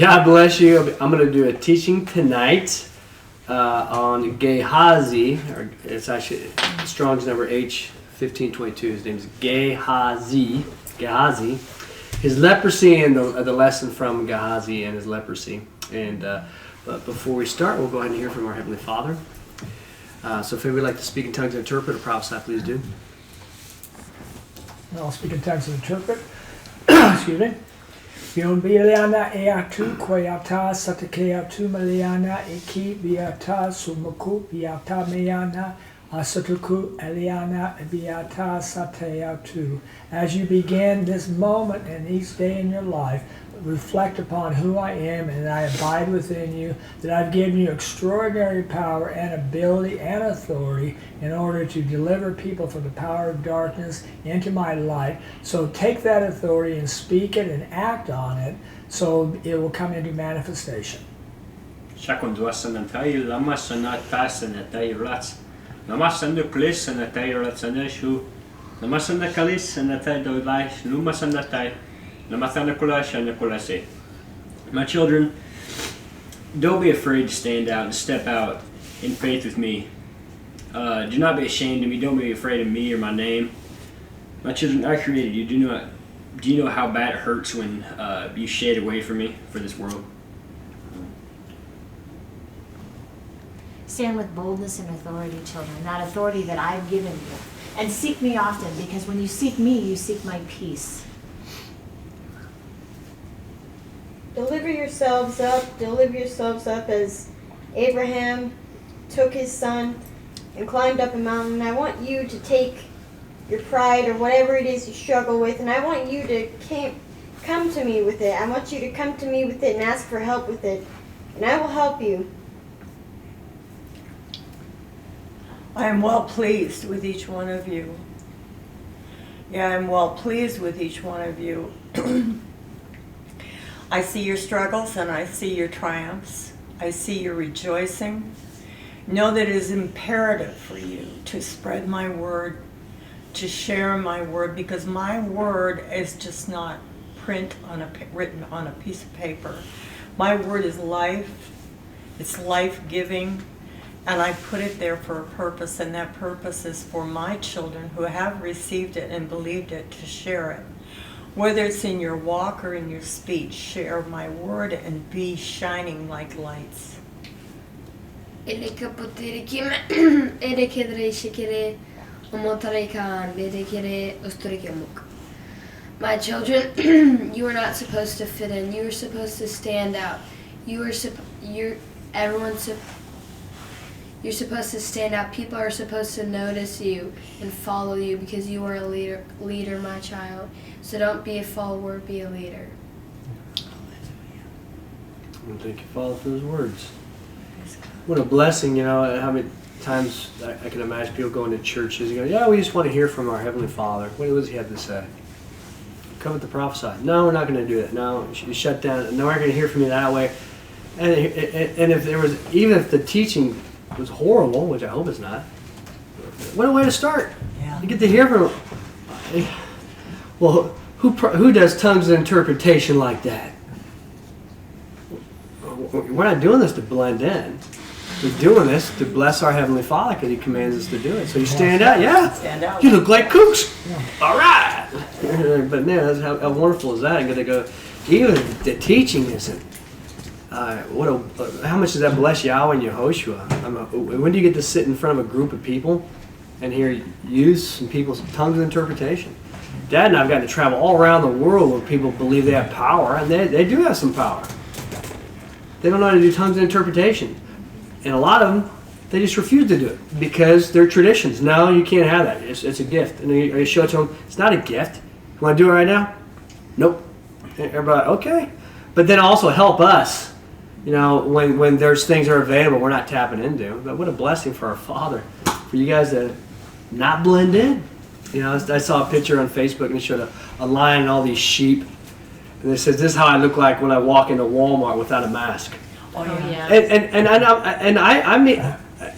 God bless you. I'm going to do a teaching tonight on Gehazi. Or it's actually Strong's number H1522. His name is Gehazi. Gehazi. His leprosy and the lesson from Gehazi and his leprosy. And but before we start, we'll go ahead and hear from our Heavenly Father. So if anybody would like to speak in tongues and interpret or prophesy, please do. I'll speak in tongues and interpret. Excuse me. Yon biliana eatu koyata satakeatu maliana eki biata sumaku biata meyana asatuku eliana biata sateatu. As you begin this moment and each day in your life, reflect upon who I am and that I abide within you, that I've given you extraordinary power and ability and authority in order to deliver people from the power of darkness into my light. So take that authority and speak it and act on it so it will come into manifestation. My children, don't be afraid to stand out and step out in faith with me. Do not be ashamed of me. Don't be afraid of me or my name. My children, I created you. Do you know how bad it hurts when you shade away from me for this world? Stand with boldness and authority, children, that authority that I've given you. And seek me often, because when you seek me, you seek my peace. Deliver yourselves up as Abraham took his son and climbed up a mountain. I want you to take your pride or whatever it is you struggle with, and I want you to come to me with it. I want you to come to me with it and ask for help with it, and I will help you. I am well pleased with each one of you. Yeah, I'm well pleased with each one of you. I see your struggles and I see your triumphs. I see your rejoicing. Know that it is imperative for you to spread my word, to share my word, because my word is just not written on a piece of paper. My word is life. It's life-giving. And I put it there for a purpose, and that purpose is for my children who have received it and believed it to share it. Whether it's in your walk or in your speech, share my word and be shining like lights. My children, you are not supposed to fit in. You are supposed to stand out. You're supposed to stand out. People are supposed to notice you and follow you because you are a leader, my child. So don't be a follower, be a leader. And thank you, Father, for those words. What a blessing, how many times I can imagine people going to churches and going, we just want to hear from our Heavenly Father. What does he have to say? Come with the prophesy. No, we're not going to do that. No, you shut down. No, we're not going to hear from you that way. And if there was, even if the teaching was horrible, which I hope it's not, what a way to start. Yeah. You get to hear from him. Well, who does tongues and interpretation like that? We're not doing this to blend in. We're doing this to bless our Heavenly Father because he commands us to do it. So you stand out. Yeah. Stand out. You look like kooks. Yeah. All right. But man, how wonderful is that? I'm going to go, even the teaching isn't. How much does that bless Yahweh and Yehoshua? When do you get to sit in front of a group of people and hear use and people's tongues of interpretation? Dad and I have gotten to travel all around the world where people believe they have power, and they do have some power. They don't know how to do tongues of interpretation. And a lot of them, they just refuse to do it because they're traditions. No, you can't have that. It's a gift. And you show it to them, it's not a gift. You want to do it right now? Nope. Everybody, okay. But then also help us. When there's things that are available we're not tapping into. But what a blessing for our Father, for you guys to not blend in. I saw a picture on Facebook and it showed a lion and all these sheep. And it says, this is how I look like when I walk into Walmart without a mask. Oh yeah.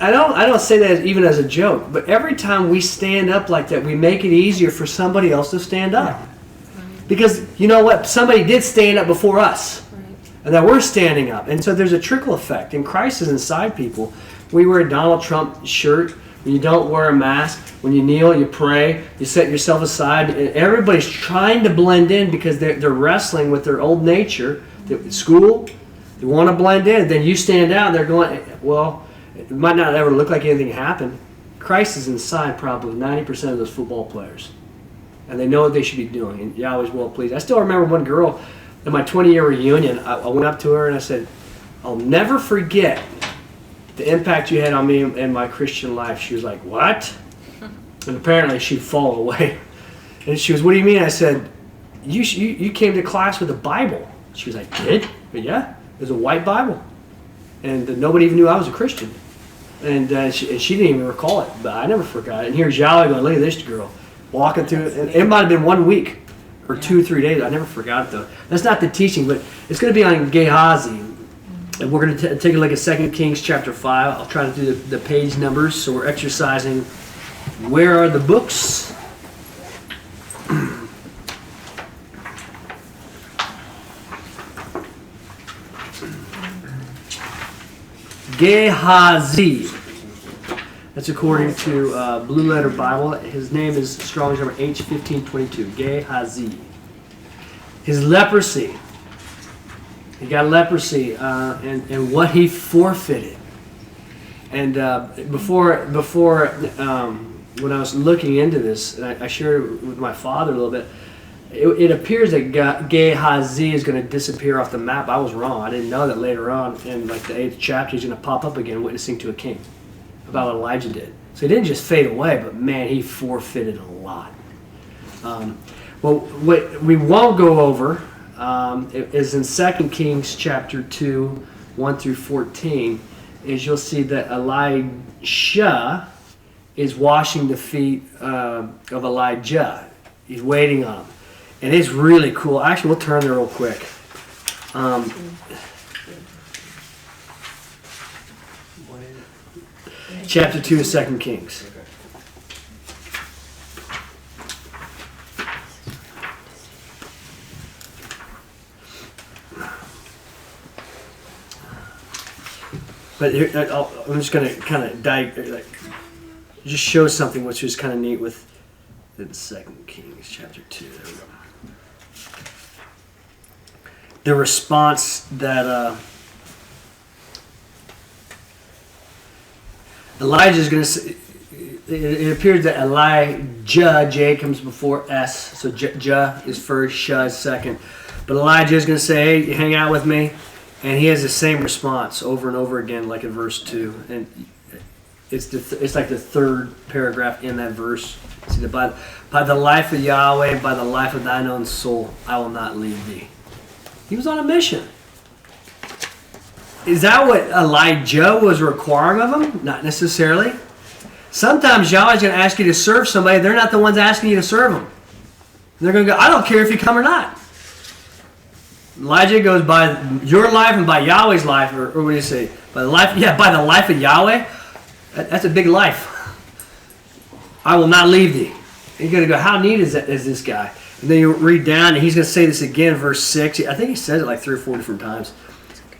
I don't say that even as a joke, but every time we stand up like that, we make it easier for somebody else to stand up. Because you know what? Somebody did stand up before us. and that we're standing up. And so there's a trickle effect, and Christ is inside people. We wear a Donald Trump shirt, when you don't wear a mask, when you kneel, you pray, you set yourself aside, and everybody's trying to blend in because they're wrestling with their old nature. School, they want to blend in. Then you stand out, and they're going, well, it might not ever look like anything happened. Christ is inside probably 90% of those football players. And they know what they should be doing, and Yahweh's well pleased. I still remember one girl in my 20-year reunion. I went up to her and I said, I'll never forget the impact you had on me in my Christian life. She was like, what? And apparently she'd fallen away. And she was, what do you mean? I said, you came to class with a Bible. She was like, did? But yeah, it was a white Bible. And nobody even knew I was a Christian. And she didn't even recall it, but I never forgot it. And here's Yahweh going, look at this girl walking through it. It might have been 1 week or 2 or 3 days. I never forgot it, though. That's not the teaching, but it's going to be on Gehazi. And we're going to take a look at 2 Kings chapter 5. I'll try to do the page numbers, so we're exercising where are the books. Gehazi. That's according to Blue Letter Bible. His name is Strong's number H1522. Gehazi. His leprosy. He got leprosy, and what he forfeited. And before when I was looking into this, and I shared it with my father a little bit, it appears that Gehazi is going to disappear off the map. I was wrong. I didn't know that later on in like the 8th chapter he's going to pop up again witnessing to a king about what Elijah did. So he didn't just fade away, but man, he forfeited a lot. Well, what we won't go over is in 2 Kings chapter 2, 1 through 14, is you'll see that Elisha is washing the feet of Elijah. He's waiting on him. And it's really cool. Actually, we'll turn there real quick. Chapter 2 of 2 Kings. But here, I'm just going to kind of just show something which is kind of neat with the 2 Kings chapter 2. There we go. The response that Elijah is going to say, it appears that Elijah, J comes before S, so J is first, Shah is second. But Elijah is going to say, hey, hang out with me. And he has the same response over and over again, like in verse 2. And it's like the third paragraph in that verse. See, by the life of Yahweh, by the life of thine own soul, I will not leave thee. He was on a mission. Is that what Elijah was requiring of him? Not necessarily. Sometimes Yahweh's going to ask you to serve somebody. They're not the ones asking you to serve them. They're going to go, I don't care if you come or not. Elijah goes by your life and by Yahweh's life, or what do you say? By the life, by the life of Yahweh. That's a big life. I will not leave thee. You're going to go, how neat is this guy? And then you read down, and he's going to say this again, verse 6. I think he says it like 3 or 4 different times.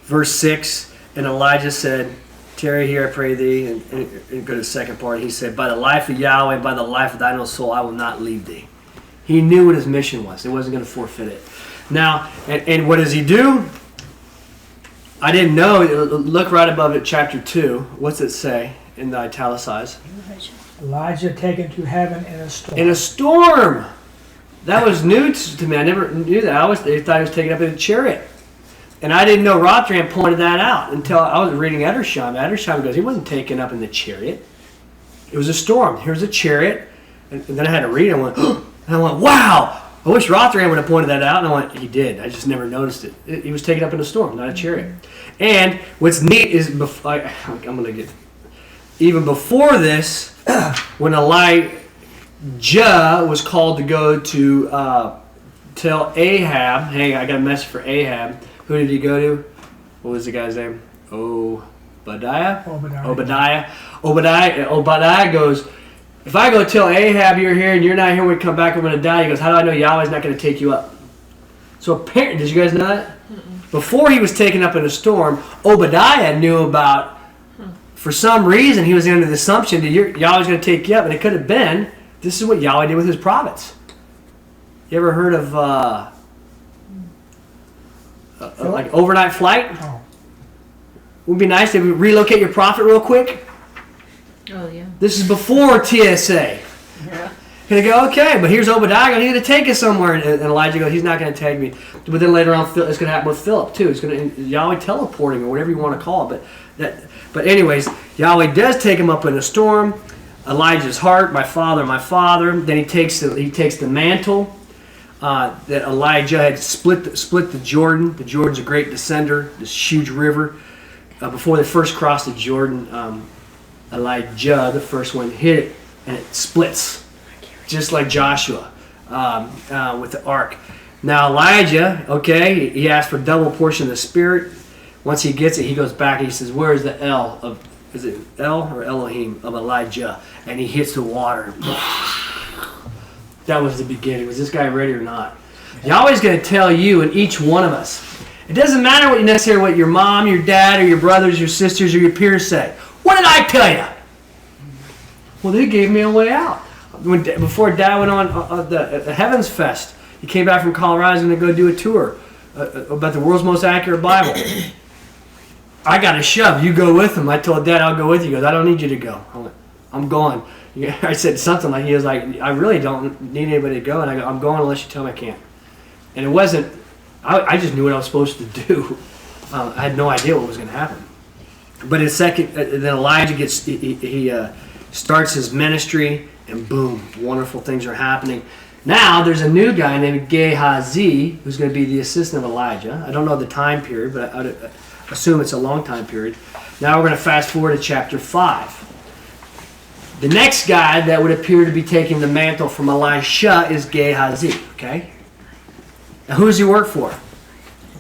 Verse 6, and Elijah said, tarry here, I pray thee. And go to the second part. He said, by the life of Yahweh, by the life of thine own soul, I will not leave thee. He knew what his mission was. He wasn't going to forfeit it. Now, and what does he do? I didn't know. Look right above it, chapter 2. What's it say in the italicized? Elijah taken to heaven in a storm. In a storm. That was new to me. I never knew that. I always thought he was taken up in a chariot. And I didn't know Rothram pointed that out until I was reading Edersheim. Edersheim goes, he wasn't taken up in the chariot. It was a storm. Here's a chariot. And then I had to read it. And I went, wow. I wish Rothram would have pointed that out. And I went, he did. I just never noticed it. He was taken up in a storm, not a chariot. And what's neat is, I'm going to get, even before this, when Elijah was called to go to tell Ahab, hey, I got a message for Ahab. Who did he go to? What was the guy's name? Obadiah goes, if I go tell Ahab you're here and you're not here when we come back, I'm going to die. He goes, how do I know Yahweh's not going to take you up? So apparently, did you guys know that? Before he was taken up in a storm, Obadiah knew about, for some reason, he was under the assumption that Yahweh's going to take you up, and it could have been, this is what Yahweh did with his prophets. You ever heard of like overnight flight? Oh. Would be nice to relocate your prophet real quick. Oh, yeah. This is before TSA. Yeah. Gonna go, okay, but here's Obadiah. He's gonna take us somewhere, and Elijah goes, he's not gonna take me. But then later on, it's gonna happen with Philip too. It's gonna Yahweh teleporting or whatever you want to call it. But anyways, Yahweh does take him up in a storm. Elijah's heart, my father. Then he takes the mantle that Elijah had split the Jordan. The Jordan's a great descender, this huge river. Before they first crossed the Jordan, Elijah, the first one, hit it, and it splits. Just like Joshua with the ark. Now Elijah, okay, he asked for double portion of the Spirit. Once he gets it, he goes back and he says, where is the El of, is it El or Elohim of Elijah? And he hits the water. That was the beginning. Was this guy ready or not? Yahweh's going to tell you and each one of us. It doesn't matter what your mom, your dad, or your brothers, your sisters, or your peers say. What did I tell you? Well, they gave me a way out. Before Dad went on the Heavens Fest, he came back from Colorado. He's going to go do a tour about the world's most accurate Bible. I got a shove. You go with him. I told Dad I'll go with you. He goes, I don't need you to go. I went, I'm going. I said something like, he was like, I really don't need anybody to go. And I go, I'm going unless you tell me I can't. And it wasn't, I just knew what I was supposed to do. I had no idea what was going to happen. But in second, then Elijah gets, he starts his ministry. And boom, wonderful things are happening. Now there's a new guy named Gehazi who's going to be the assistant of Elijah. I don't know the time period, but I would assume it's a long time period. Now we're going to fast forward to chapter 5. The next guy that would appear to be taking the mantle from Elisha is Gehazi. Okay. Now who does he work for?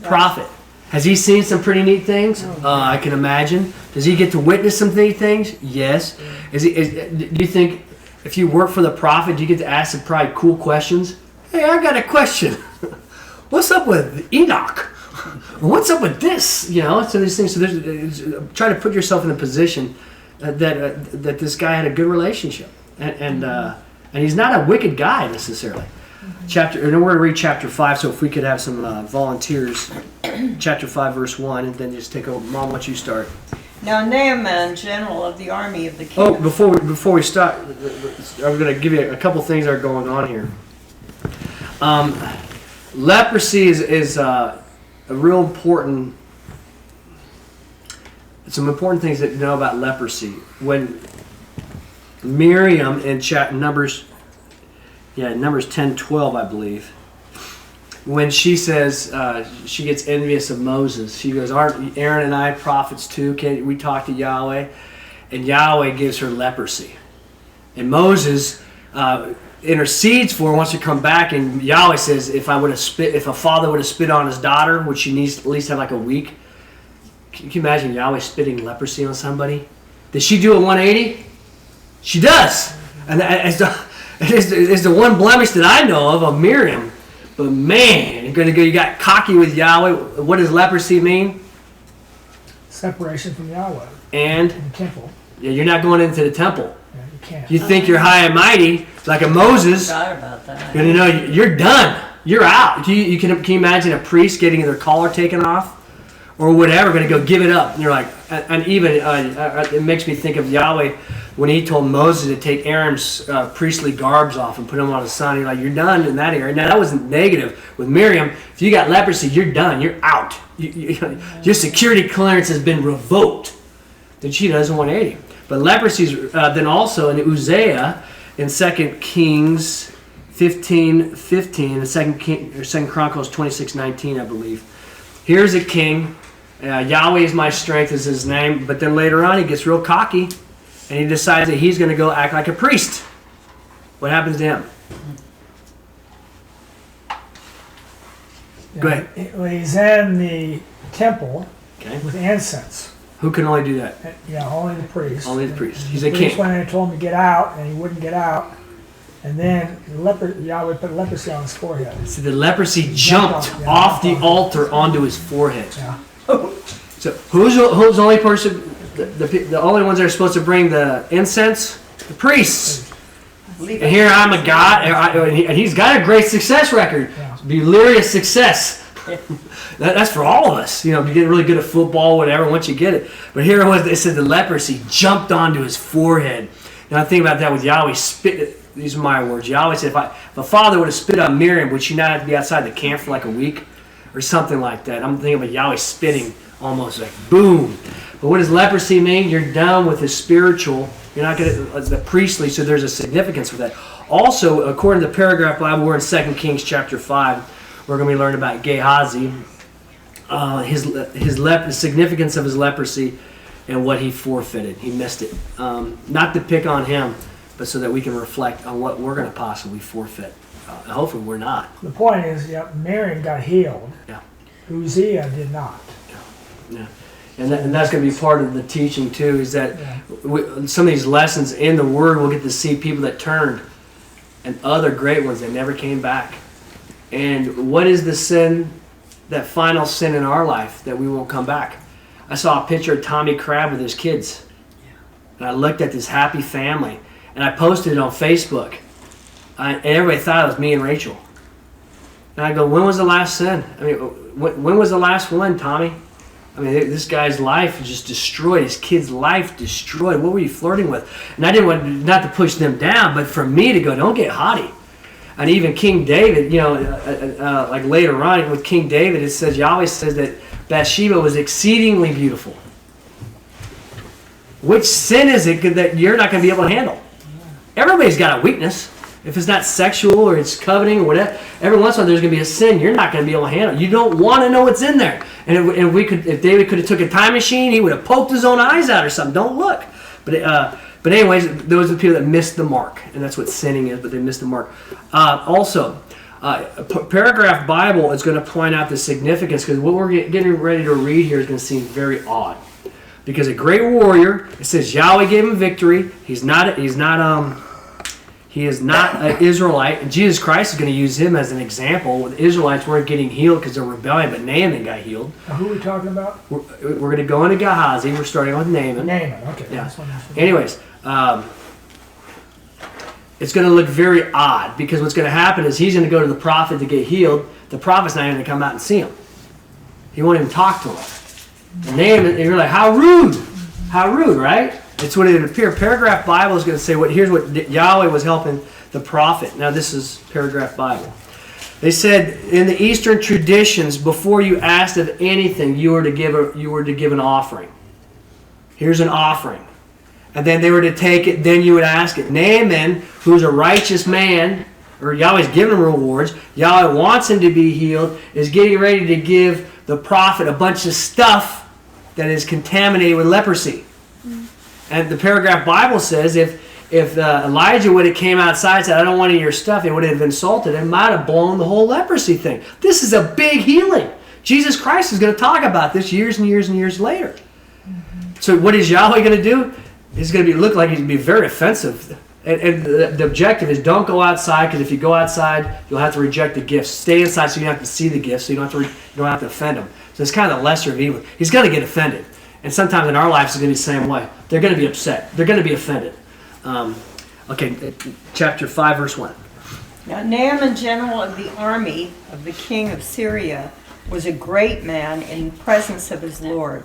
Prophet. Has he seen some pretty neat things? I can imagine. Does he get to witness some neat things? Yes. Do you think, if you work for the prophet, you get to ask some probably cool questions? Hey, I got a question. What's up with Enoch? What's up with this? You know, so these things. So try to put yourself in a position that this guy had a good relationship, and he's not a wicked guy necessarily. And we're going to read chapter 5. So if we could have some volunteers, chapter 5, verse 1, and then just take over. Mom, why don't you start? Now Naaman, general of the army of the king. Oh, before we start, I'm going to give you a couple things that are going on here. Leprosy is a real important. Some important things that you know about leprosy. When Miriam in Numbers 10:12, I believe. When she says she gets envious of Moses, she goes, aren't Aaron and I prophets too? Can we talk to Yahweh? And Yahweh gives her leprosy. And Moses intercedes for her, wants to come back, and Yahweh says, if a father would have spit on his daughter, would she need at least have like a week? Can you imagine Yahweh spitting leprosy on somebody? Does she do a 180? She does. And it's the one blemish that I know of Miriam. But man, you got cocky with Yahweh. What does leprosy mean? Separation from Yahweh. And in the temple. Yeah, you're not going into the temple. Yeah, you can't. You think you're high and mighty, like a Moses. I forgot about that. You know, you're done. You're out. Can you imagine a priest getting their collar taken off? Or whatever, going to go give it up. And you're like, and even it makes me think of Yahweh when he told Moses to take Aaron's priestly garbs off and put them on his son. He's like, you're done in that area. Now that wasn't negative with Miriam. If you got leprosy, you're done. You're out. Your security clearance has been revoked. Then she does 180. But leprosy then also in Uzziah in 2 Kings 15:15 and 2 Chronicles 26:19, I believe. Here's a king. Yahweh is my strength is his name. But then later on he gets real cocky and he decides that he's going to go act like a priest. What happens to him? Yeah, Go ahead. Well, he's in the temple Okay. with incense. Who can only do that? Yeah, only the priest. Only the priest. He's a The priest king. went in and told him to get out, and he wouldn't get out. And then Yahweh put leprosy on his forehead. So the leprosy jumped off the altar onto his forehead. Yeah. So who's the only person, the only ones that are supposed to bring the incense? The priests. And here I'm a God, and he's got a great success record. Yeah. Delirious success. That's for all of us. You know, you get really good at football, whatever, once you get it. But here it was, they said the leprosy jumped onto his forehead. And I think about that with Yahweh spit. These are my words. Yahweh said, if a father would have spit on Miriam, would she not have to be outside the camp for like a week? Or something like that. I'm thinking about Yahweh spitting almost like boom. But what does leprosy mean? You're done with the spiritual. You're not going to, the priestly, so there's a significance for that. Also, according to the paragraph Bible, we're in 2 Kings chapter 5. We're going to be learning about Gehazi, the significance of his leprosy, and what he forfeited. He missed it. Not to pick on him, but so that we can reflect on what we're going to possibly forfeit. Hopefully we're not. The point is, Miriam got healed. Yeah. Uzziah did not. Yeah. And that's going to be part of the teaching too, is that some of these lessons in the Word, we'll get to see people that turned and other great ones that never came back. And what is the sin, that final sin in our life that we won't come back? I saw a picture of Tommy Crabb with his kids. And I looked at this happy family. And I posted it on Facebook. And everybody thought it was me and Rachel. And I go, when was the last sin? I mean, when was the last one, Tommy? I mean, this guy's life was just destroyed. His kid's life destroyed. What were you flirting with? And I didn't want, not to push them down, but for me to go, don't get haughty. And even King David, you know, like later on with King David, it says, Yahweh says that Bathsheba was exceedingly beautiful. Which sin is it that you're not going to be able to handle? Everybody's got a weakness. If it's not sexual or it's coveting or whatever, every once in a while there's going to be a sin you're not going to be able to handle. You don't want to know what's in there. And if David could have took a time machine, he would have poked his own eyes out or something. Don't look. But anyways, those are the people that missed the mark, and that's what sinning is. But they missed the mark. Also, paragraph Bible is going to point out the significance, because what we're getting ready to read here is going to seem very odd. Because a great warrior, it says Yahweh gave him victory. He is not an Israelite, and Jesus Christ is going to use him as an example. The Israelites weren't getting healed because they're rebellion, but Naaman got healed. Now, who are we talking about? We're going to go into Gehazi. We're starting with Naaman. Naaman, okay. Yeah. Anyways, it's going to look very odd, because what's going to happen is he's going to go to the prophet to get healed. The prophet's not even going to come out and see him. He won't even talk to him. And Naaman, and you're like, how rude. How rude, right? It's what it appears. Paragraph Bible is going to say, here's what Yahweh was helping the prophet. Now this is paragraph Bible. They said in the Eastern traditions, before you asked of anything, you were to give an offering. Here's an offering. And then they were to take it, then you would ask it. Naaman, who's a righteous man, or Yahweh's giving him rewards, Yahweh wants him to be healed, is getting ready to give the prophet a bunch of stuff that is contaminated with leprosy. And the paragraph Bible says if Elijah would have came outside and said, I don't want any of your stuff, it would have insulted him, might have blown the whole leprosy thing. This is a big healing. Jesus Christ is going to talk about this years and years and years later. So what is Yahweh going to do? He's going to look like he's going to be very offensive. And the objective is don't go outside, because if you go outside, you'll have to reject the gifts. Stay inside so you don't have to see the gifts, so you don't have to offend them. So it's kind of the lesser of evil. He's going to get offended. And sometimes in our lives it's going to be the same way. They're going to be upset. They're going to be offended. Chapter 5, verse 1. Now Naaman, general of the army of the king of Syria, was a great man in the presence of his Lord,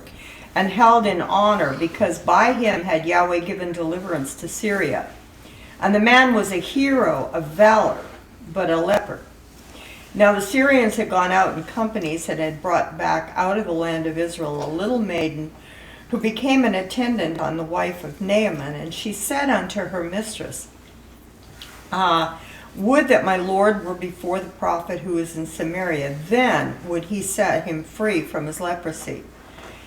and held in honor, because by him had Yahweh given deliverance to Syria. And the man was a hero of valor, but a leper. Now the Syrians had gone out in companies and had brought back out of the land of Israel a little maiden, who became an attendant on the wife of Naaman. And she said unto her mistress, would that my Lord were before the prophet who is in Samaria, then would he set him free from his leprosy.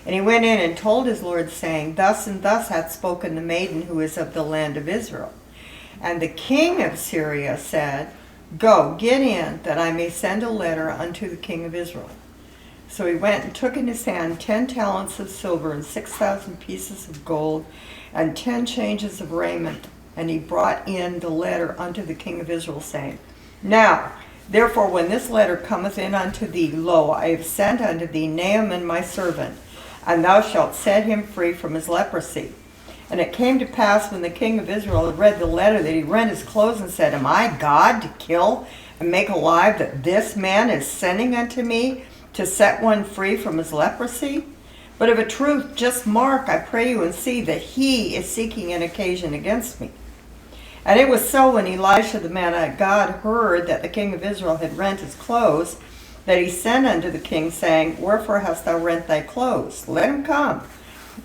And he went in and told his Lord, saying, thus and thus hath spoken the maiden who is of the land of Israel. And the king of Syria said, go, get in, that I may send a letter unto the king of Israel. So he went and took in his hand 10 talents of silver and 6,000 pieces of gold and 10 changes of raiment. And he brought in the letter unto the king of Israel, saying, Now, therefore, when this letter cometh in unto thee, lo, I have sent unto thee Naaman my servant, and thou shalt set him free from his leprosy. And it came to pass, when the king of Israel had read the letter, that he rent his clothes and said, Am I God to kill and make alive, that this man is sending unto me to set one free from his leprosy? But of a truth, just mark, I pray you, and see that he is seeking an occasion against me. And it was so, when Elisha the man of God heard that the king of Israel had rent his clothes, that he sent unto the king, saying, Wherefore hast thou rent thy clothes? Let him come,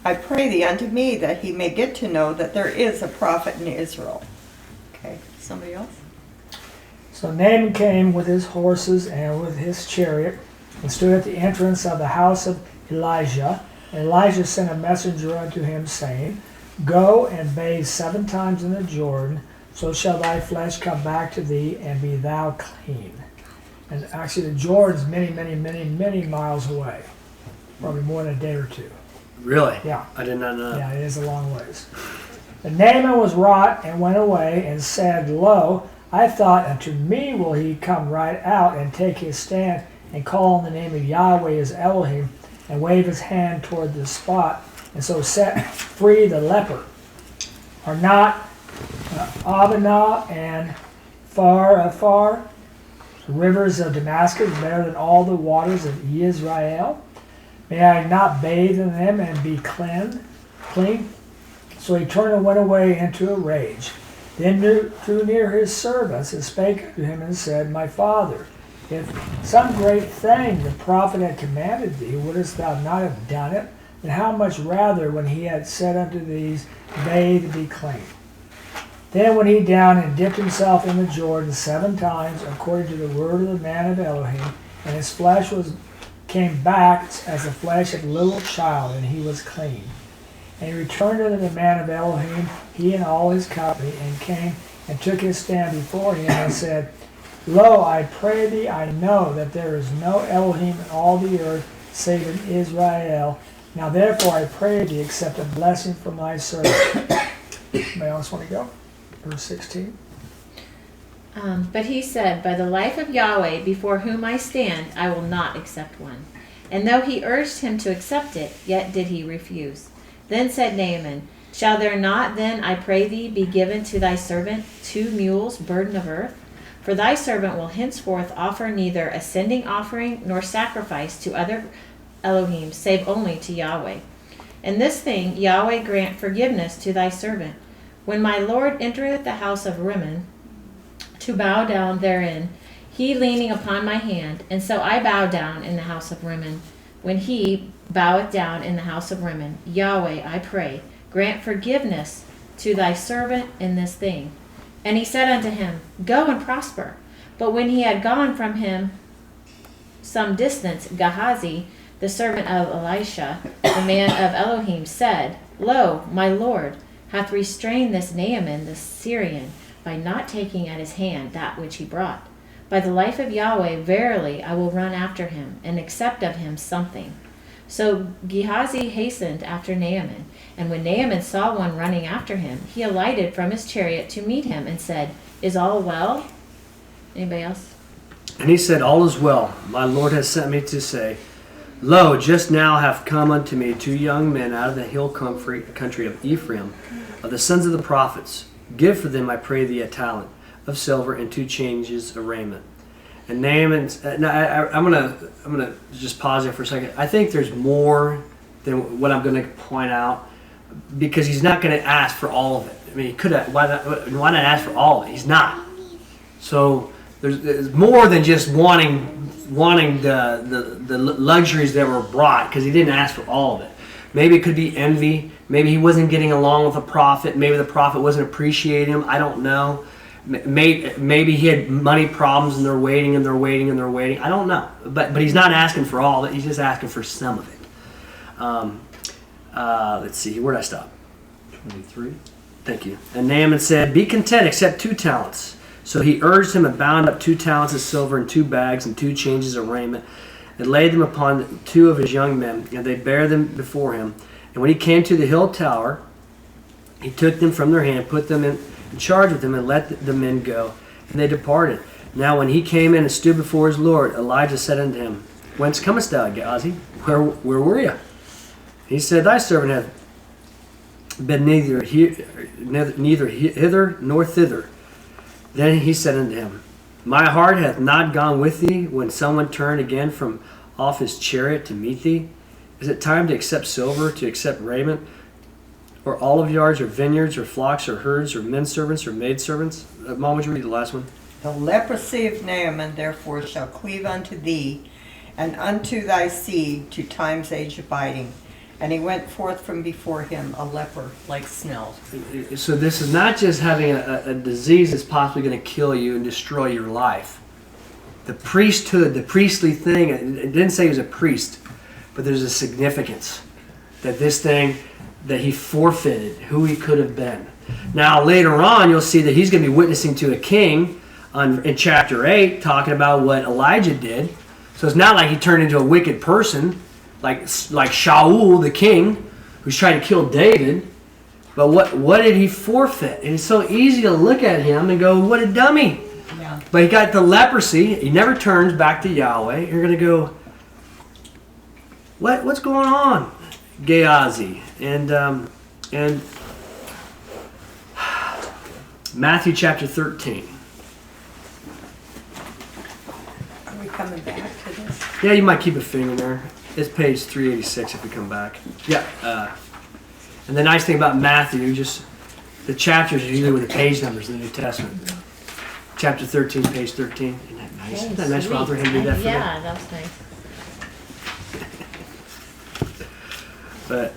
I pray thee, unto me, that he may get to know that there is a prophet in Israel. Okay, somebody else? So Naaman came with his horses and with his chariot, and stood at the entrance of the house of Elijah. And Elijah sent a messenger unto him, saying, Go and bathe 7 times in the Jordan, so shall thy flesh come back to thee, and be thou clean. And actually the Jordan's many, many, many, many miles away. Probably more than a day or two. Really? Yeah. I did not know. Yeah, it is a long ways. And Naaman was wroth, and went away, and said, Lo, I thought, unto me will he come right out, and take his stand, and call on the name of Yahweh his Elohim, and wave his hand toward the spot, and so set free the leper. Are not Abana and Pharpar, the rivers of Damascus, better than all the waters of Israel? May I not bathe in them and be clean? So he turned and went away into a rage. Then drew near his servants, and spake unto him, and said, My father, if some great thing the prophet had commanded thee, wouldest thou not have done it? And how much rather, when he had said unto these, Bathe and be clean? Then went he down and dipped himself in the Jordan 7 times, according to the word of the man of Elohim, and his flesh came back as the flesh of a little child, and he was clean. And he returned unto the man of Elohim, he and all his company, and came and took his stand before him, and said, Lo, I pray thee, I know that there is no Elohim in all the earth, save in Israel. Now therefore I pray thee, accept a blessing from thy servant. Anybody else want to go? Verse 16. But he said, By the life of Yahweh, before whom I stand, I will not accept one. And though he urged him to accept it, yet did he refuse. Then said Naaman, Shall there not then, I pray thee, be given to thy servant 2 mules, burden of earth? For thy servant will henceforth offer neither ascending offering nor sacrifice to other Elohim, save only to Yahweh. And this thing Yahweh grant forgiveness to thy servant. When my Lord entereth the house of Rimmon, to bow down therein, he leaning upon my hand, and so I bow down in the house of Rimmon. When he boweth down in the house of Rimmon, Yahweh, I pray, grant forgiveness to thy servant in this thing. And he said unto him, Go and prosper. But when he had gone from him some distance, Gehazi, the servant of Elisha, the man of Elohim, said, Lo, my Lord hath restrained this Naaman the Syrian, by not taking at his hand that which he brought. By the life of Yahweh, verily I will run after him, and accept of him something. So Gehazi hastened after Naaman, and when Naaman saw one running after him, he alighted from his chariot to meet him, and said, Is all well? Anybody else? And he said, All is well. My Lord has sent me to say, Lo, just now have come unto me 2 young men out of the hill country of Ephraim, of the sons of the prophets. Give for them, I pray thee, a talent of silver and 2 changes of raiment. And Naaman, I'm gonna just pause there for a second. I think there's more than what I'm going to point out, because he's not going to ask for all of it. I mean, he could have. Why not ask for all of it? He's not. So there's more than just wanting the luxuries that were brought, because he didn't ask for all of it. Maybe it could be envy. Maybe he wasn't getting along with the prophet. Maybe the prophet wasn't appreciating him. I don't know. Maybe he had money problems, and they're waiting and they're waiting and they're waiting. I don't know. But he's not asking for all of it. He's just asking for some of it. Let's see. Where did I stop? 23. Thank you. And Naaman said, Be content, accept 2 talents. So he urged him and bound up 2 talents of silver in 2 bags and 2 changes of raiment, and laid them upon 2 of his young men, and they bare them before him. And when he came to the hill tower, he took them from their hand, put them and charged with him, and let the men go. And they departed. Now when he came in and stood before his Lord, Elijah said unto him, Whence comest thou, Gehazi? Where were you? He said, Thy servant hath been neither hither nor thither. Then he said unto him, My heart hath not gone with thee when someone turned again from off his chariot to meet thee? Is it time to accept silver, to accept raiment, or olive yards, or vineyards, or flocks, or herds, or men servants, or maid servants? Mom, would you read the last one? The leprosy of Naaman therefore shall cleave unto thee, and unto thy seed to time's age abiding. And he went forth from before him a leper like snow. So this is not just having a disease that's possibly going to kill you and destroy your life. The priesthood, the priestly thing, it didn't say he was a priest, but there's a significance that this thing, that he forfeited who he could have been. Now later on, you'll see that he's going to be witnessing to a king in chapter 8, talking about what Elijah did. So it's not like he turned into a wicked person, like Shaul, the king, who's trying to kill David. But what did he forfeit? And it's so easy to look at him and go, what a dummy. Yeah. But he got the leprosy. He never turns back to Yahweh. You're going to go, what's going on, Gehazi? And Matthew chapter 13. Are we coming back to this? Yeah, you might keep a finger there. It's page 386 if we come back. Yeah. And the nice thing about Matthew, just the chapters are usually with the page numbers in the New Testament. Chapter 13, page 13. Isn't that nice? Isn't that nice, Father? He did that for me. Yeah, that was nice. But,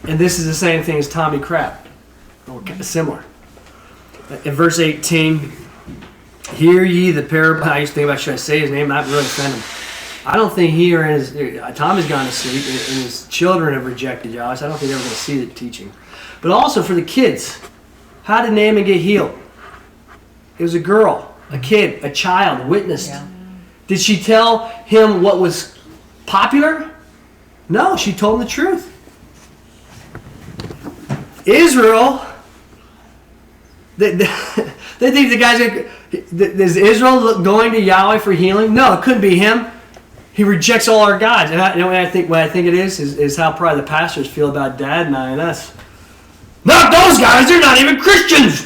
and this is the same thing as Tommy Crap, or similar. In verse 18, hear ye the parable. I used to think about, should I say his name? Not really offend him. I don't think he or Tommy's gone to sleep, and his children have rejected Yahweh. So I don't think they're going to see the teaching. But also for the kids, how did Naaman get healed? It was a girl, a kid, a child witnessed. Yeah. Did she tell him what was popular? No, she told him the truth. Israel, they think the guy's going to... Is Israel going to Yahweh for healing? No, it couldn't be him. He rejects all our gods. And what I think it is how probably the pastors feel about Dad and I and us. Not those guys. They're not even Christians.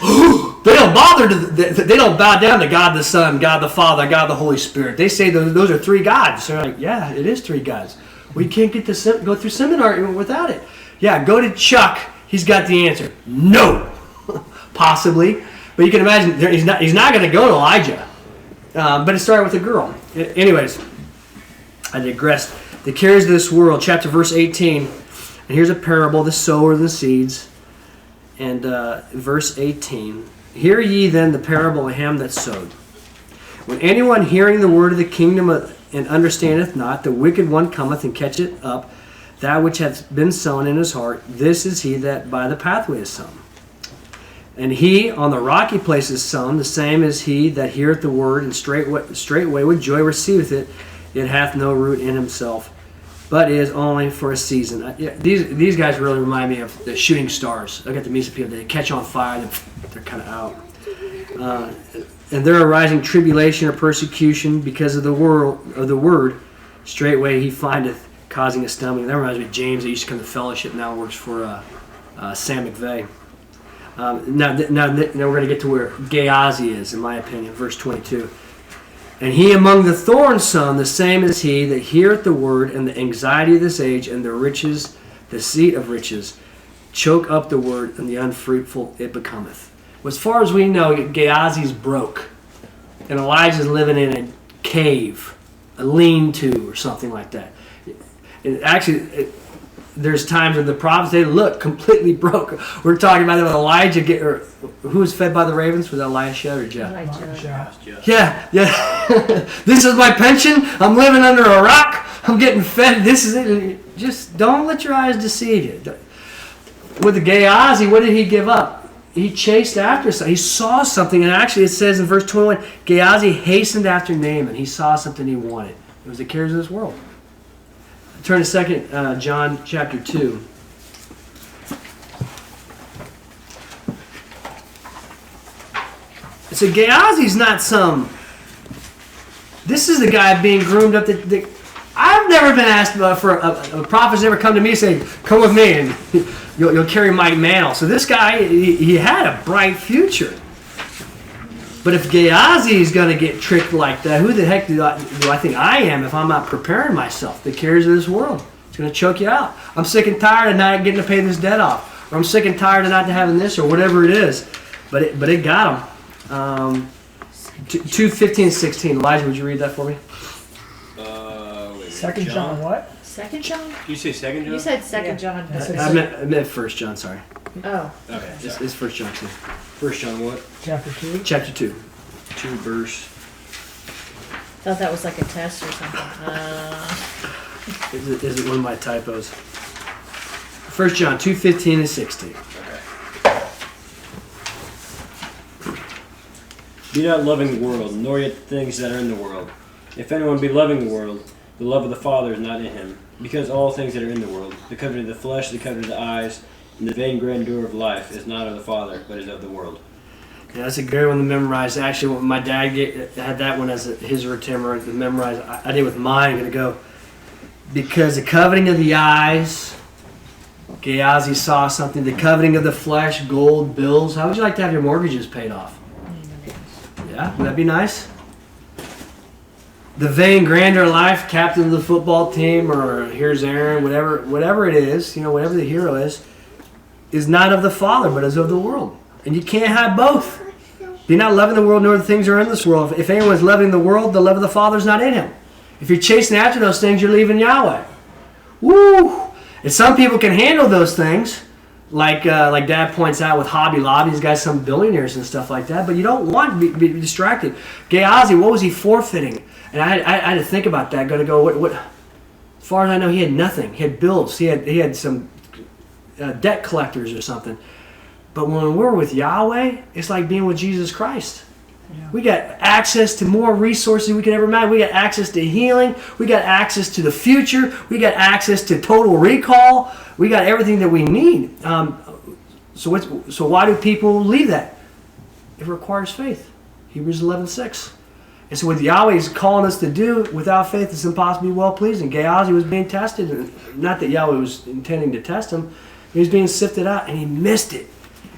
They don't bother. They don't bow down to God the Son, God the Father, God the Holy Spirit. They say those are three gods. So they're like, yeah, it is three gods. We can't go through seminary without it. Yeah, go to Chuck. He's got the answer. No, possibly, but you can imagine he's not going to go to Elijah. But it started with a girl. Anyways, I digressed. The cares of this world, chapter verse 18. And here's a parable: the sower and the seeds. And verse 18. Hear ye then the parable of him that sowed. When anyone hearing the word of the kingdom and understandeth not, the wicked one cometh and catcheth up that which hath been sown in his heart. This is he that by the pathway is sown. And he on the rocky place is sown, the same as he that heareth the word, and straightway with joy receiveth it. It hath no root in himself, but is only for a season. These guys really remind me of the shooting stars. I got to meet some people. They catch on fire, they're kind of out. And there arising tribulation or persecution because of the word, straightway he findeth, causing a stumbling. That reminds me of James that used to come to fellowship, now works for Sam McVeigh. Now we're going to get to where Gehazi is, in my opinion, verse 22. And he among the thorns sown, the same as he that heareth the word, and the anxiety of this age, and the riches, the deceit of riches, choke up the word, and the unfruitful it becometh. Well, as far as we know, Gehazi's broke, and Elijah's living in a cave, a lean-to, or something like that. There's times when the prophets, they look completely broke. We're talking about Elijah, who was fed by the ravens? Was that Elisha or Jeff? Elijah. Yeah. This is my pension. I'm living under a rock. I'm getting fed. This is it. Just don't let your eyes deceive you. With the Gehazi, what did he give up? He chased after something. He saw something, and actually it says in verse 21, Gehazi hastened after Naaman. He saw something he wanted. It was the cares of this world. Turn to 2 John chapter 2. So Gehazi's not some. This is the guy being groomed up. I've never been asked for a prophet's never come to me and say, "Come with me and you'll carry my mantle." So this guy, he had a bright future. But if Gehazi is going to get tricked like that, who the heck do I think I am if I'm not preparing myself? The cares of this world. It's going to choke you out. I'm sick and tired of not getting to pay this debt off. Or I'm sick and tired of not having this or whatever it is. But it got him. 2:15-16. Elijah, would you read that for me? Second John what? 2 John? Did you say 2 John? You said 2 John. I meant 1 John, sorry. Oh. Okay. It's 1 John 2. 1 John what? Chapter 2. Chapter 2. 2 verse. Thought that was like a test or something. Is it one of my typos? 1 John 2:15-16. Be not loving the world, nor yet the things that are in the world. If anyone be loving the world, the love of the Father is not in him. Because all things that are in the world, the coveting of the flesh, the coveting of the eyes, and the vain grandeur of life, is not of the Father, but is of the world. Yeah, that's a great one to memorize. Actually, when my dad had that one as his retimer to memorize, I did with mine. I'm going to go, because the coveting of the eyes, Gehazi saw something, the coveting of the flesh, gold, bills. How would you like to have your mortgages paid off? Yeah, would that be nice? The vain grandeur of life, captain of the football team, or here's Aaron, whatever it is, whatever the hero is not of the Father, but is of the world. And you can't have both. Be not loving the world, nor the things that are in this world. If anyone's loving the world, the love of the Father is not in him. If you're chasing after those things, you're leaving Yahweh. Woo! And some people can handle those things, like Dad points out with Hobby Lobby. He's got some billionaires and stuff like that, but you don't want to be distracted. Gehazi, what was he forfeiting? And I had to think about that. What? As far as I know, he had nothing. He had bills. He had some debt collectors or something. But when we're with Yahweh, it's like being with Jesus Christ. Yeah. We got access to more resources than we could ever imagine. We got access to healing. We got access to the future. We got access to total recall. We got everything that we need. So why do people leave that? It requires faith. Hebrews 11:6. And so what Yahweh is calling us to do, without faith, it's impossible to be well-pleasing. Gehazi was being tested. Not that Yahweh was intending to test him. He was being sifted out, and he missed it.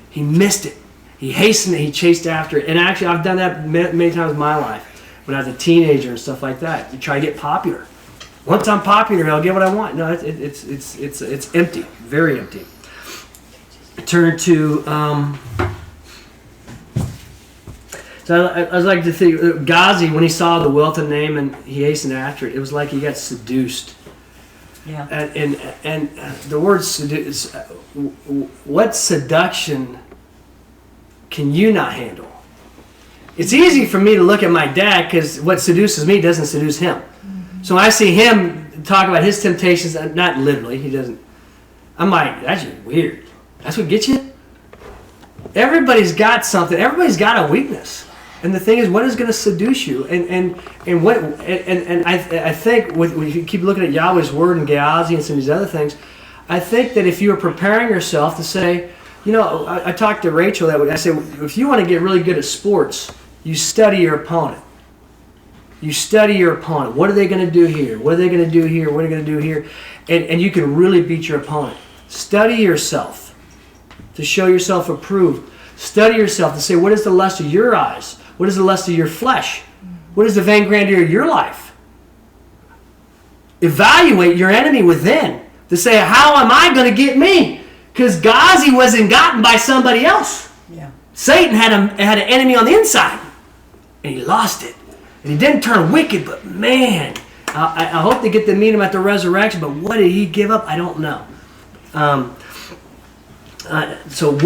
He missed it. He hastened it. He chased after it. And actually, I've done that many times in my life. When I was a teenager and stuff like that. You try to get popular. Once I'm popular, I'll get what I want. No, it's empty. Very empty. Turn to... So I was like to think, Gehazi, when he saw the wealth of Naaman, he hastened after it. It was like he got seduced. Yeah. And the word seduce, what seduction can you not handle? It's easy for me to look at my dad because what seduces me doesn't seduce him. Mm-hmm. So when I see him talk about his temptations, not literally, he doesn't. I'm like, that's just weird. That's what gets you? Everybody's got something. Everybody's got a weakness. And the thing is, what is going to seduce you? And I think when you keep looking at Yahweh's word and Gehazi and some of these other things, I think that if you are preparing yourself to say, I talked to Rachel that way. I said, if you want to get really good at sports, you study your opponent. You study your opponent. What are they going to do here? What are they going to do here? What are they going to do here? And you can really beat your opponent. Study yourself to show yourself approved. Study yourself to say, what is the lust of your eyes? What is the lust of your flesh? What is the vain grandeur of your life? Evaluate your enemy within to say, how am I going to get me? Because Gehazi wasn't gotten by somebody else. Yeah. Satan had an enemy on the inside, and he lost it. And he didn't turn wicked, but man, I hope they get to meet him at the resurrection, but what did he give up? I don't know. So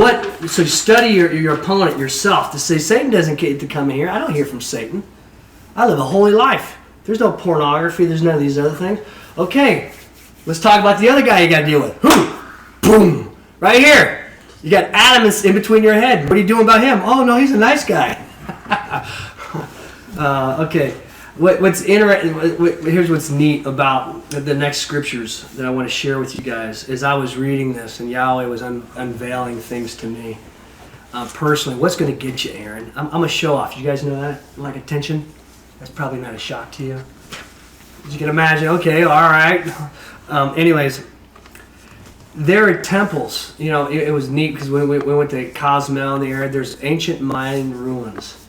study your opponent yourself to say, Satan doesn't get to come in here. I don't hear from Satan. I live a holy life. There's no pornography. There's none of these other things. Okay, let's talk about the other guy you got to deal with. Boom. Right here. You got Adam in between your head. What are you doing about him? Oh, no, he's a nice guy. Okay. What's interesting? Here's what's neat about the next scriptures that I want to share with you guys. As I was reading this, and Yahweh was unveiling things to me. personally, what's going to get you, Aaron? I'm a show off. You guys know that? Like attention? That's probably not a shock to you. You can imagine, okay, all right. Anyways, there are temples. You know, it was neat because when we went to Cozumel in the area, there's ancient Mayan ruins.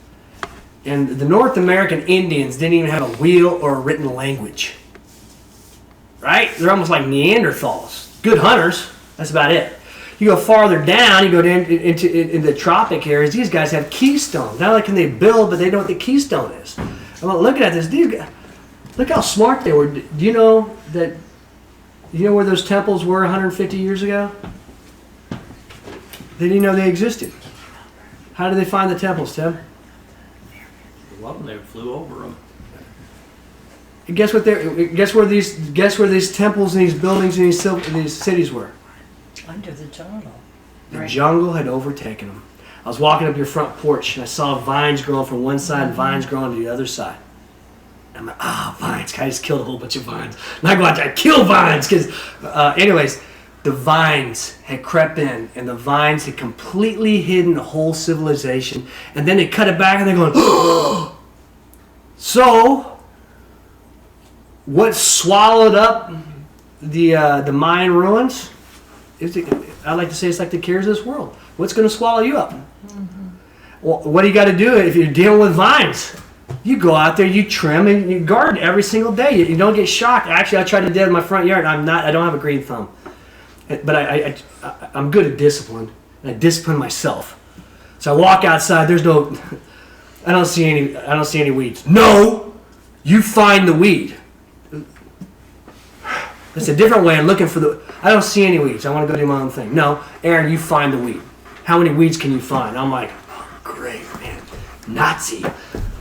And the North American Indians didn't even have a wheel or a written language. Right? They're almost like Neanderthals. Good hunters. That's about it. You go farther down, you go into the tropic areas, these guys have keystones. Not only can they build, but they know what the keystone is. I'm looking at this. These guys, look how smart they were. Do you know that? You know where those temples were 150 years ago? They didn't know they existed. How did they find the temples, Tim? Well, they flew over them. And guess where these temples and these buildings and these cities were? Under the jungle. The jungle had overtaken them. I was walking up your front porch and I saw vines growing from one side and vines growing to the other side. I'm like, vines. I just killed a whole bunch of vines. And I go out there, I kill vines. Because, anyways, the vines had crept in and the vines had completely hidden the whole civilization. And then they cut it back and they're going, oh! So, what swallowed up the Mayan ruins? I like to say it's like the cares of this world. What's going to swallow you up? Well, what do you got to do if you're dealing with vines? You go out there, you trim, and you garden every single day. You don't get shocked. Actually, I tried to do that in my front yard. I don't have a green thumb, but I'm good at discipline. And I discipline myself. So I walk outside. I don't see any weeds. No, you find the weed. That's a different way of looking for I don't see any weeds. I want to go do my own thing. No, Aaron, you find the weed. How many weeds can you find? I'm like, great, man. Nazi.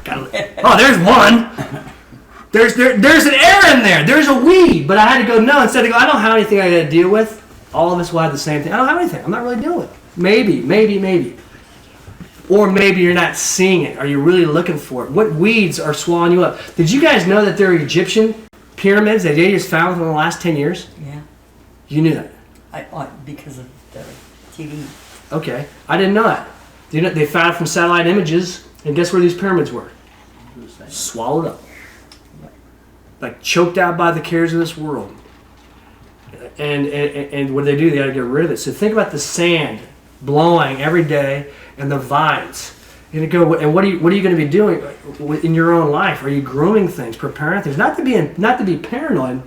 There's one. There's an error in there. There's a weed. But I had to go, no. Instead of go, I don't have anything I got to deal with. All of us will have the same thing. I don't have anything. I'm not really dealing with it. Maybe. Or maybe you're not seeing it. Are you really looking for it? What weeds are swallowing you up? Did you guys know that there are Egyptian pyramids that they just found within the last 10 years? Yeah. You knew that? Because of the TV. Okay. I didn't know that. They found it from satellite images, and guess where these pyramids were? Swallowed up. Like choked out by the cares of this world. And what do? They got to get rid of it. So think about the sand blowing every day and the vines. And what are you going to be doing in your own life? Are you grooming things, preparing things? Not to be paranoid,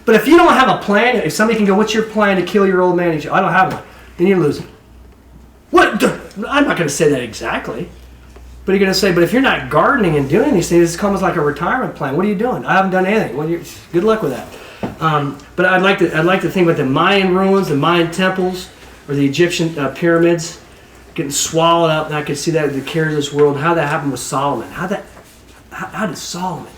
but if you don't have a plan, if somebody can go, "What's your plan to kill your old man?" And I don't have one. Then you're losing. What? I'm not going to say that exactly. But you're going to say, but if you're not gardening and doing these things, it's almost like a retirement plan. What are you doing? I haven't done anything. Well, good luck with that. But I'd like to think about the Mayan ruins, the Mayan temples, or the Egyptian pyramids getting swallowed up. And I could see that in the cares of this world. How that happened with Solomon. How did Solomon?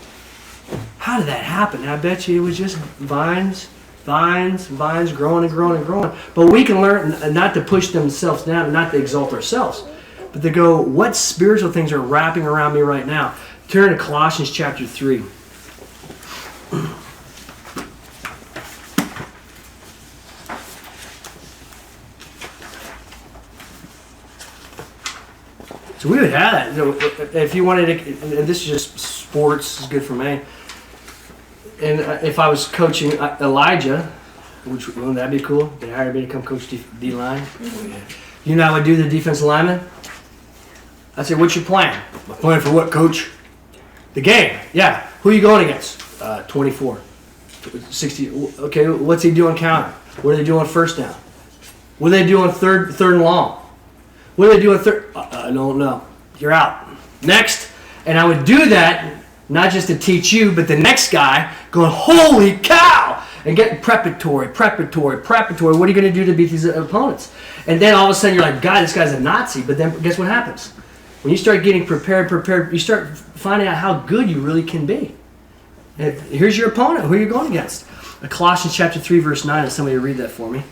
How did that happen? And I bet you it was just vines, growing and growing and growing. But we can learn not to push themselves down and not to exalt ourselves. But to go, what spiritual things are wrapping around me right now? Turn to Colossians chapter 3. So we would have that. If you wanted to, and this is just sports, is good for me. And if I was coaching Elijah, wouldn't that be cool? They hired me to come coach D-line. You know how I would do the defensive lineman? I'd say, what's your plan? My plan for what, coach? The game. Yeah. Who are you going against? 24. 60. Okay, what's he doing counter? What are they doing first down? What are they doing third and long? What are they doing third? I don't know. You're out. Next. And I would do that, not just to teach you, but the next guy going, holy cow! And getting preparatory. What are you going to do to beat these opponents? And then all of a sudden you're like, God, this guy's a Nazi. But then guess what happens? When you start getting prepared, you start finding out how good you really can be. And here's your opponent. Who are you going against? Colossians chapter 3, verse 9. If somebody read that for me.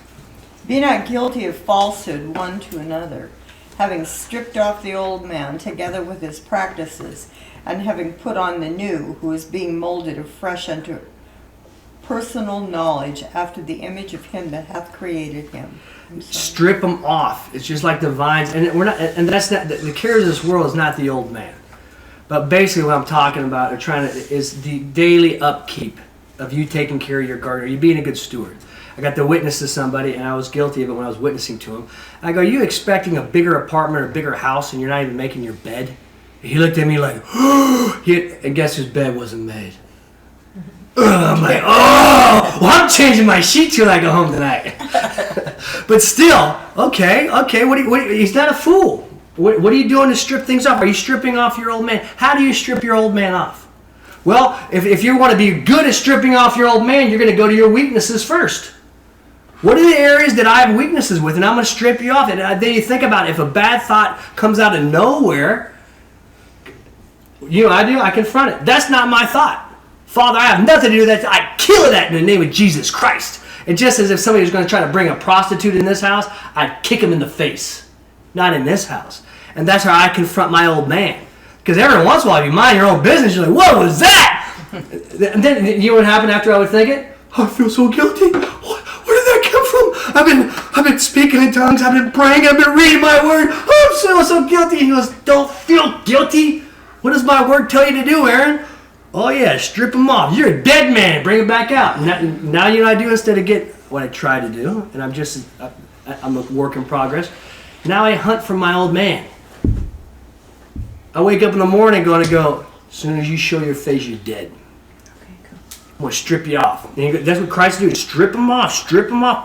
Be not guilty of falsehood one to another, having stripped off the old man together with his practices, and having put on the new, who is being molded afresh personal knowledge after the image of him that hath created him. Strip them off. It's just like the vines, and we're not. And that's not the cares of this world is not the old man. But basically, what I'm talking about, is the daily upkeep of you taking care of your garden, or you being a good steward. I got to witness to somebody, and I was guilty of it when I was witnessing to him. I go, "Are you expecting a bigger apartment or a bigger house, and you're not even making your bed?" He looked at me like, and guess whose bed wasn't made? I'm like, oh, well, I'm changing my sheets when I go home tonight. But still, okay. He's not a fool. What are you doing to strip things off? Are you stripping off your old man? How do you strip your old man off? Well, if you want to be good at stripping off your old man, you're going to go to your weaknesses first. What are the areas that I have weaknesses with? And I'm going to strip you off. And then you think about it. If a bad thought comes out of nowhere, I confront it. That's not my thought. Father, I have nothing to do with that. I kill that in the name of Jesus Christ. And just as if somebody was going to try to bring a prostitute in this house, I'd kick him in the face. Not in this house. And that's how I confront my old man. Because every once in a while, if you mind your own business, you're like, what was that? And then, you know what happened after I would think it? Oh, I feel so guilty. Where did that come from? I've been speaking in tongues. I've been praying. I've been reading my word. Oh, I'm so guilty. He goes, don't feel guilty. What does my word tell you to do, Aaron? Oh, yeah, strip him off. You're a dead man. Bring him back out. Now you know what I do instead of get what I try to do. And I'm a work in progress. Now I hunt for my old man. I wake up in the morning going to go, as soon as you show your face, you're dead. Okay, cool. I'm going to strip you off. And that's what Christ did. Strip him off.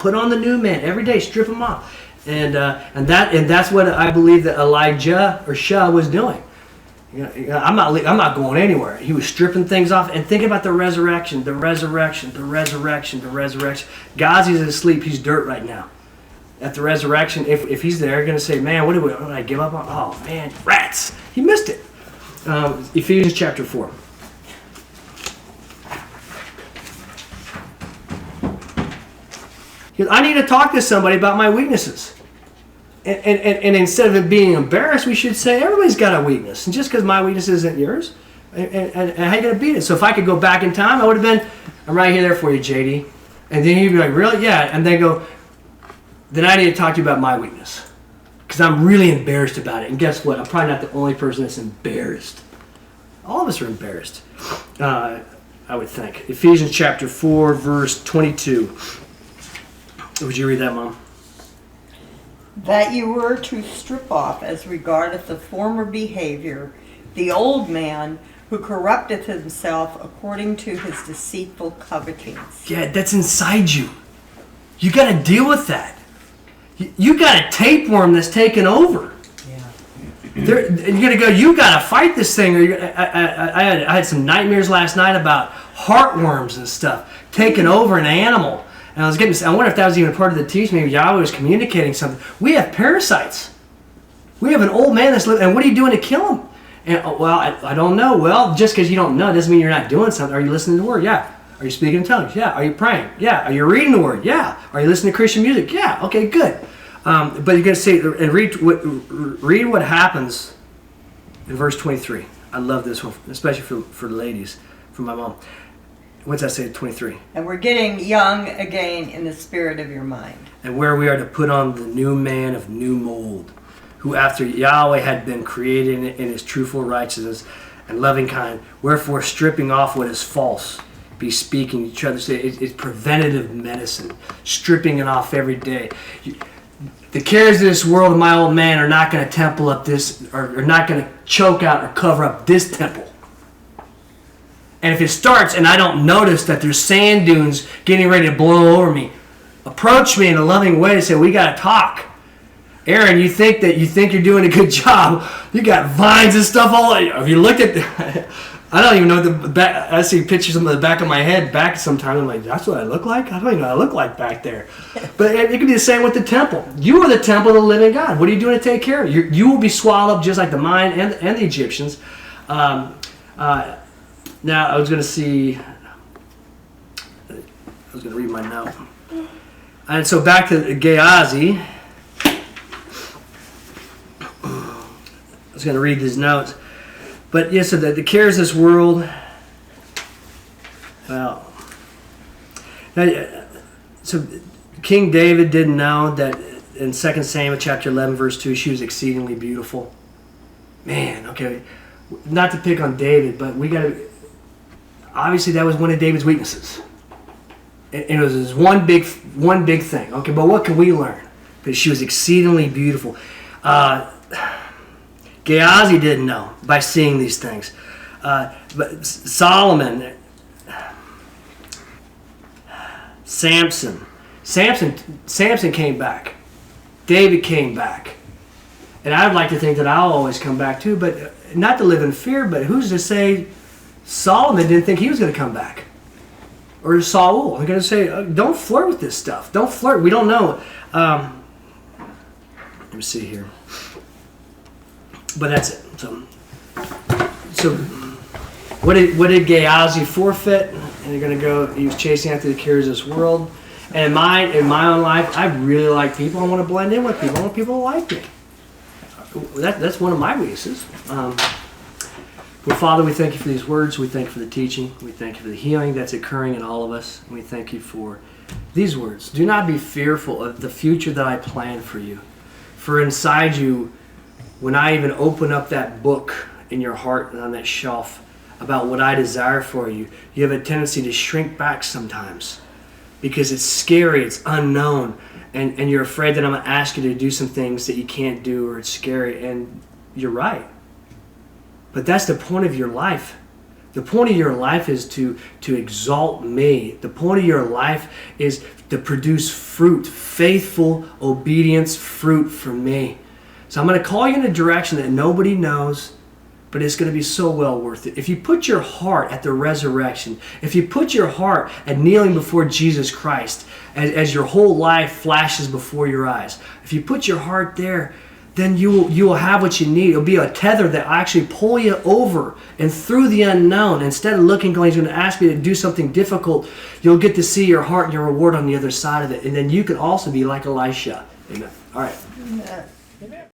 Put on the new man. Every day, strip him off. And that's what I believe that Elijah or Shah was doing. I'm not going anywhere. He was stripping things off. And think about the resurrection. Gehazi's asleep. He's dirt right now. At the resurrection, if he's there, going to say, man, what did I give up on? Oh, man, rats. He missed it. Ephesians chapter 4. I need to talk to somebody about my weaknesses. And instead of it being embarrassed, we should say everybody's got a weakness. And just because my weakness isn't yours, and how you going to beat it? So if I could go back in time, I would have been, I'm right here there for you, JD. And then he'd be like, really? Yeah. And then go, then I need to talk to you about my weakness. Because I'm really embarrassed about it. And guess what? I'm probably not the only person that's embarrassed. All of us are embarrassed, I would think. Ephesians chapter 4, verse 22. Would you read that, Mom? That you were to strip off as regardeth the former behavior, the old man who corrupteth himself according to his deceitful covetings. Yeah, that's inside you. You got to deal with that. You got a tapeworm that's taken over. You're gonna go. You got to fight this thing. I had some nightmares last night about heartworms and stuff taking over an animal. And I wonder if that was even part of the teaching. Maybe Yahweh was communicating something. We have parasites. We have an old man that's living. And what are you doing to kill him? And I don't know. Well, just because you don't know doesn't mean you're not doing something. Are you listening to the word? Yeah. Are you speaking in tongues? Yeah. Are you praying? Yeah. Are you reading the word? Yeah. Are you listening to Christian music? Yeah. Okay, good. But you're going to say and read what happens in verse 23. I love this one, especially for the ladies, for my mom. What's that say, 23? And we're getting young again in the spirit of your mind. And where we are to put on the new man of new mould, who after Yahweh had been created in his truthful righteousness and loving kind, wherefore stripping off what is false, be speaking to each other. It's preventative medicine, stripping it off every day. The cares of this world of my old man are not going to temple up this, or are not going to choke out or cover up this temple. And if it starts and I don't notice that there's sand dunes getting ready to blow over me, approach me in a loving way and say, we got to talk. Aaron, you think you're doing a good job. You got vines and stuff all over. Have you looked at I don't even know the back. I see pictures of the back of my head back sometimes. I'm like, that's what I look like? I don't even know what I look like back there. But it could be the same with the temple. You are the temple of the living God. What are you doing to take care of it? You will be swallowed up just like the Mayan and the Egyptians. Now, I was going to read my note. And so back to Gehazi. I was going to read his notes. But yes, so the cares of this world, well, So King David didn't know that in 2 Samuel chapter 11 verse 2 she was exceedingly beautiful. Man, okay, not to pick on David, but we got to, obviously that was one of David's weaknesses. And it was his one big thing. Okay, but what can we learn? Because she was exceedingly beautiful. Gehazi didn't know by seeing these things. But Solomon, Samson came back. David came back. And I'd like to think that I'll always come back too, but not to live in fear, but who's to say Solomon didn't think he was going to come back? Or Saul. I'm going to say, don't flirt with this stuff. Don't flirt. We don't know. Let me see here. But that's it. So what did Gehazi forfeit? And you're going to go, he was chasing after the cares of this world. And in my own life, I really like people. I want to blend in with people. I want people to like me. That's one of my weaknesses. Well, Father, we thank you for these words. We thank you for the teaching. We thank you for the healing that's occurring in all of us. And we thank you for these words. Do not be fearful of the future that I plan for you. For inside you, when I even open up that book in your heart and on that shelf about what I desire for you, you have a tendency to shrink back sometimes because it's scary, it's unknown, and you're afraid that I'm going to ask you to do some things that you can't do, or it's scary, and you're right. But that's the point of your life. The point of your life is to exalt me. The point of your life is to produce fruit, faithful obedience fruit for me. So I'm going to call you in a direction that nobody knows, but it's going to be so well worth it. If you put your heart at the resurrection, if you put your heart at kneeling before Jesus Christ, as your whole life flashes before your eyes, if you put your heart there, then you will have what you need. It'll be a tether that will actually pull you over and through the unknown. Instead of looking, going, he's going to ask me to do something difficult, you'll get to see your heart and your reward on the other side of it. And then you can also be like Elisha. Amen. All right. Amen. Amen.